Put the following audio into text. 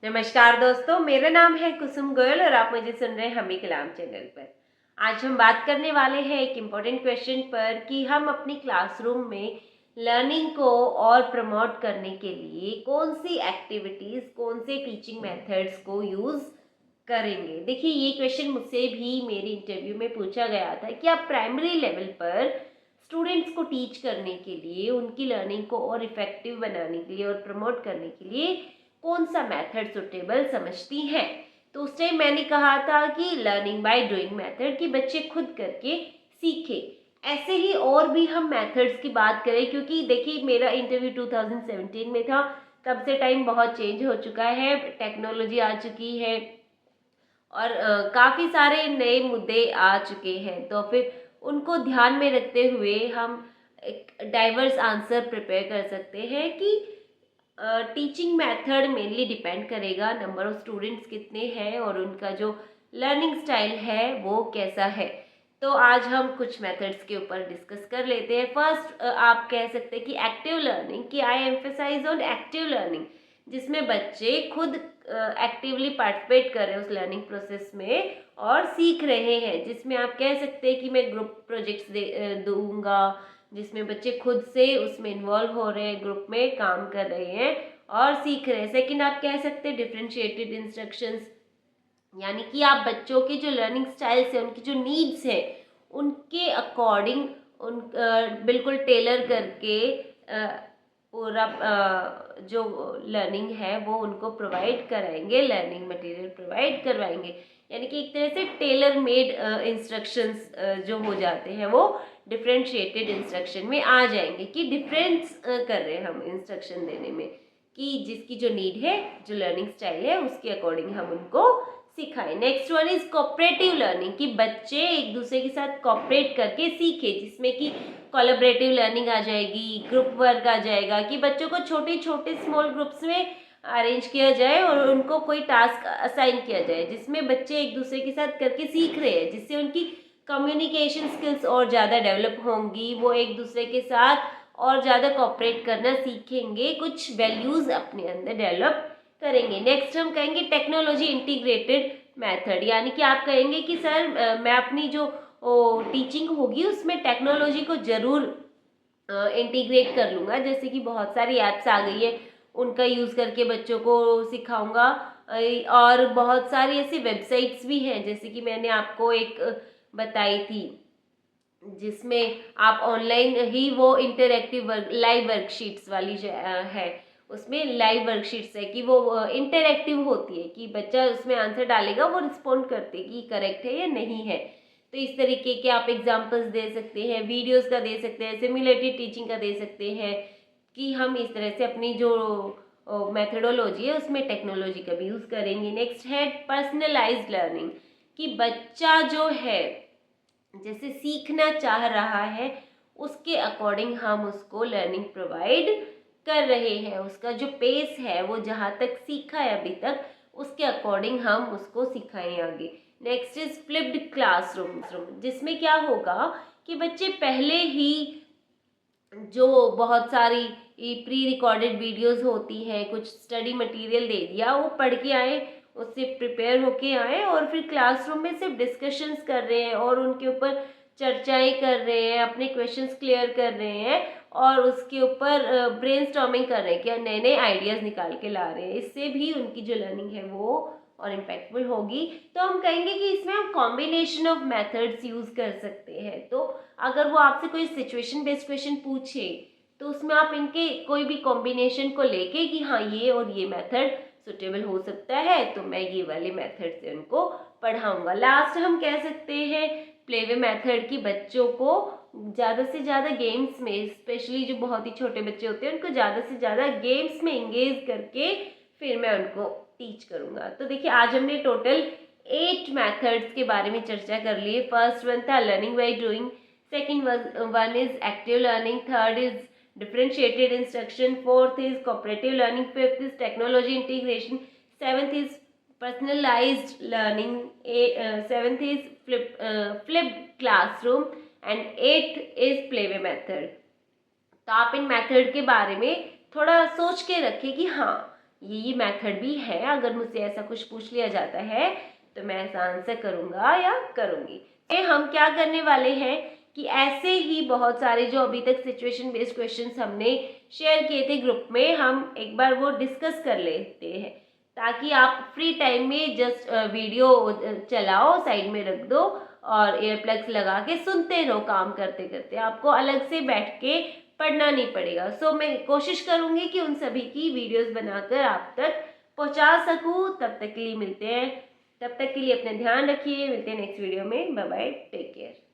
नमस्कार दोस्तों, मेरा नाम है कुसुम गोयल और आप मुझे सुन रहे हैं हम ही कलाम चैनल पर। आज हम बात करने वाले हैं एक इम्पोर्टेंट क्वेश्चन पर कि हम अपनी क्लासरूम में लर्निंग को और प्रमोट करने के लिए कौन सी एक्टिविटीज़, कौन से टीचिंग मेथड्स को यूज़ करेंगे। देखिए, ये क्वेश्चन मुझसे भी मेरे इंटरव्यू में पूछा गया था कि आप प्राइमरी लेवल पर स्टूडेंट्स को टीच करने के लिए, उनकी लर्निंग को और इफ़ेक्टिव बनाने के लिए और प्रमोट करने के लिए कौन सा मेथड सुटेबल समझती हैं। तो उस टाइम मैंने कहा था कि लर्निंग बाय डूइंग मेथड, कि बच्चे खुद करके सीखें। ऐसे ही और भी हम मेथड्स की बात करें, क्योंकि देखिए मेरा इंटरव्यू 2017 में था, तब से टाइम बहुत चेंज हो चुका है, टेक्नोलॉजी आ चुकी है और काफ़ी सारे नए मुद्दे आ चुके हैं। तो फिर उनको ध्यान में रखते हुए हम एक डाइवर्स आंसर प्रिपेयर कर सकते हैं कि टीचिंग मेथड मेनली डिपेंड करेगा नंबर ऑफ स्टूडेंट्स कितने हैं और उनका जो लर्निंग स्टाइल है वो कैसा है। तो आज हम कुछ मेथड्स के ऊपर डिस्कस कर लेते हैं। फर्स्ट, आप कह सकते हैं कि एक्टिव लर्निंग, कि आई एम्फेसाइज ऑन एक्टिव लर्निंग, जिसमें बच्चे खुद एक्टिवली पार्टिसिपेट कर रहे हैं उस लर्निंग प्रोसेस में और सीख रहे हैं। जिसमें आप कह सकते हैं कि मैं ग्रुप प्रोजेक्ट्स दूंगा, जिसमें बच्चे खुद से उसमें इन्वॉल्व हो रहे हैं, ग्रुप में काम कर रहे हैं और सीख रहे हैं। सेकंड, आप कह सकते हैं डिफरेंशिएटेड इंस्ट्रक्शंस, यानी कि आप बच्चों के जो लर्निंग स्टाइल्स है, उनकी जो नीड्स है, उनके अकॉर्डिंग उन बिल्कुल टेलर करके पूरा जो लर्निंग है वो उनको प्रोवाइड कराएंगे, लर्निंग मटेरियल प्रोवाइड करवाएंगे। यानी कि एक तरह से टेलर मेड इंस्ट्रक्शंस जो हो जाते हैं वो डिफरेंशिएटेड इंस्ट्रक्शन में आ जाएंगे, कि डिफरेंस कर रहे हैं हम इंस्ट्रक्शन देने में, कि जिसकी जो नीड है, जो लर्निंग स्टाइल है, उसके अकॉर्डिंग हम उनको सिखाएं। Next one is cooperative learning, कि बच्चे एक दूसरे के साथ कोऑपरेट करके सीखे, जिसमें कि कोलैबोरेटिव लर्निंग आ जाएगी, ग्रुप वर्क आ जाएगा, कि बच्चों को छोटे छोटे स्मॉल ग्रुप्स में अरेंज किया जाए और उनको कोई टास्क असाइन किया जाए, जिसमें बच्चे एक दूसरे के साथ करके सीख रहे हैं, जिससे उनकी कम्युनिकेशन स्किल्स और ज़्यादा डेवलप होंगी, वो एक दूसरे के साथ और ज़्यादा कोऑपरेट करना सीखेंगे, कुछ वैल्यूज़ अपने अंदर डेवलप करेंगे। नेक्स्ट हम कहेंगे टेक्नोलॉजी इंटीग्रेटेड मेथड, यानी कि आप कहेंगे कि सर मैं अपनी जो टीचिंग होगी उसमें टेक्नोलॉजी को ज़रूर इंटीग्रेट कर लूँगा। जैसे कि बहुत सारी ऐप्स आ गई है, उनका यूज़ करके बच्चों को सिखाऊंगा। और बहुत सारी ऐसी वेबसाइट्स भी हैं, जैसे कि मैंने आपको एक बताई थी, जिसमें आप ऑनलाइन ही वो इंटरेक्टिव वर्क, लाइव वर्कशीट्स वाली जो है, उसमें लाइव वर्कशीट्स है कि वो इंटरेक्टिव होती है, कि बच्चा उसमें आंसर डालेगा, वो रिस्पॉन्ड करते कि करेक्ट है या नहीं है। तो इस तरीके के आप एग्जांपल्स दे सकते हैं, वीडियोस का दे सकते हैं, सिमुलेटेड टीचिंग का दे सकते हैं, कि हम इस तरह से अपनी जो मेथडोलॉजी है उसमें टेक्नोलॉजी का भी यूज़ करेंगे। नेक्स्ट है पर्सनलाइज्ड लर्निंग, कि बच्चा जो है जैसे सीखना चाह रहा है उसके अकॉर्डिंग हम उसको लर्निंग प्रोवाइड कर रहे हैं, उसका जो पेस है वो जहाँ तक सीखा है अभी तक उसके अकॉर्डिंग हम उसको सिखाएं आगे। नेक्स्ट इज फ्लिप्ड क्लासरूम, जिसमें क्या होगा कि बच्चे पहले ही जो बहुत सारी प्री रिकॉर्डेड वीडियोस होती हैं, कुछ स्टडी मटेरियल दे दिया, वो पढ़ के आए, उससे प्रिपेयर होके आए और फिर क्लासरूम में सिर्फ डिस्कशंस कर रहे हैं और उनके ऊपर चर्चाएं कर रहे हैं, अपने क्वेश्चंस क्लियर कर रहे हैं और उसके ऊपर ब्रेनस्टॉर्मिंग कर रहे हैं, कि नए नए आइडियाज़ निकाल के ला रहे हैं। इससे भी उनकी जो लर्निंग है वो और इम्पैक्टफुल होगी। तो हम कहेंगे कि इसमें हम कॉम्बिनेशन ऑफ मेथड्स यूज़ कर सकते हैं। तो अगर वो आपसे कोई सिचुएशन बेस्ड क्वेश्चन पूछे तो उसमें आप इनके कोई भी कॉम्बिनेशन को लेके कि हाँ ये और ये मेथड सुटेबल हो सकता है, तो मैं ये वाले मेथड से उनको पढ़ाऊंगा। लास्ट हम कह सकते हैं प्लेवे मेथड, की बच्चों को ज़्यादा से ज़्यादा गेम्स में, स्पेशली जो बहुत ही छोटे बच्चे होते हैं उनको ज़्यादा से ज़्यादा गेम्स में इंगेज करके फिर मैं उनको टीच करूँगा। तो देखिए, आज हमने टोटल 8 मेथड्स के बारे में चर्चा कर ली। फर्स्ट वन था learning by doing, second one is active learning, third is differentiated instruction, fourth is cooperative learning, fifth is technology integration, seventh is personalized learning, seventh is flipped classroom and eighth is playway method। तो आप इन method के बारे में थोड़ा सोच के रखें कि हाँ ये मेथड भी है। अगर मुझसे ऐसा कुछ पूछ लिया जाता है तो मैं ऐसा आंसर करूँगा या करूँगी। हम क्या करने वाले हैं कि ऐसे ही बहुत सारे जो अभी तक सिचुएशन बेस्ड क्वेश्चंस हमने शेयर किए थे ग्रुप में, हम एक बार वो डिस्कस कर लेते हैं, ताकि आप फ्री टाइम में जस्ट वीडियो चलाओ, साइड में रख दो और एयरप्लग्स लगा के सुनते रहो काम करते करते। आपको अलग से बैठ के पढ़ना नहीं पड़ेगा। सो मैं कोशिश करूँगी कि उन सभी की वीडियोस बनाकर आप तक पहुँचा सकूँ। तब तक के लिए मिलते हैं, तब तक के लिए अपना ध्यान रखिए। मिलते हैं नेक्स्ट वीडियो में। Bye bye, take care.